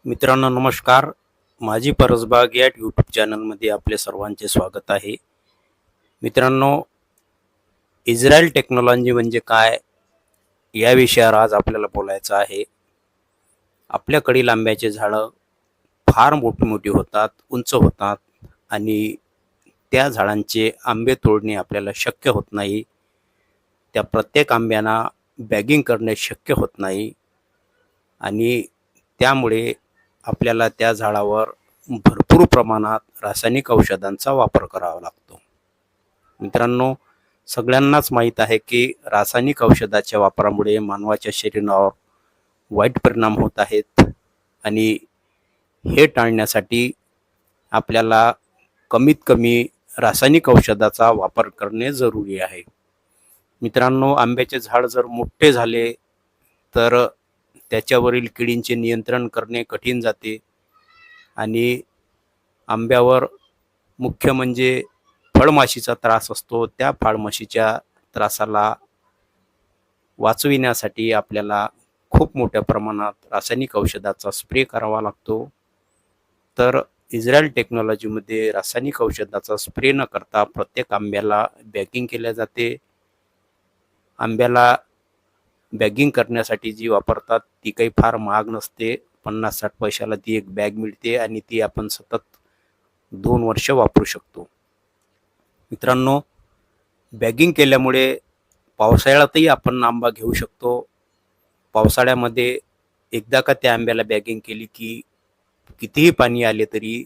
मित्रांनो नमस्कार. माझी परसबाग या यूट्यूब चॅनलमध्ये आपले सर्वांचे स्वागत आहे. मित्रांनो, इस्रायल टेक्नॉलॉजी म्हणजे काय या विषयावर आज आपल्याला बोलायचं आहे. आपल्याकडील आंब्याचे झाडं फार मोठी मोठी होतात, उंच होतात आणि त्या झाडांचे आंबे तोडणे आपल्याला शक्य होत नाही. त्या प्रत्येक आंब्यांना बॅगिंग करणे शक्य होत नाही आणि त्यामुळे आपल्याला त्या झाडावर भरपूर प्रमाणात रासायनिक औषधांचा वापर करावा लागतो. मित्रांनो, सगळ्यांनाच माहीत आहे की रासायनिक औषधाच्या वापरामुळे मानवाच्या शरीरावर वाईट परिणाम होत आहेत आणि हे टाळण्यासाठी आपल्याला कमीत कमी रासायनिक औषधाचा वापर करणे जरुरी आहे. मित्रांनो, आंब्याचे झाड जर मोठे झाले तर त्याच्यावरील किडींचे नियंत्रण करणे कठीण जाते आणि आंब्यावर मुख्य म्हणजे फळमाशीचा त्रास असतो. त्या फळमाशीच्या त्रासाला वाचविण्यासाठी आपल्याला खूप मोठ्या प्रमाणात रासायनिक औषधाचा स्प्रे करावा लागतो. तर इस्रायल टेक्नॉलॉजीमध्ये रासायनिक औषधाचा स्प्रे न करता प्रत्येक आंब्याला बॅगिंग केल्या जाते. आंब्याला बॅगिंग करण्यासाठी जी वापरतात ती काही फार महाग नसते. 50-60 पैशाला ती एक बॅग मिळते आणि ती आपण सतत 2 वर्ष वापरू शकतो. मित्रांनो, बॅगिंग केल्यामुळे पावसाळ्यातही आपण आंबा घेऊ शकतो. पावसाळ्यामध्ये एकदा का त्या आंब्याला बॅगिंग केली की कितीही पाणी आले तरी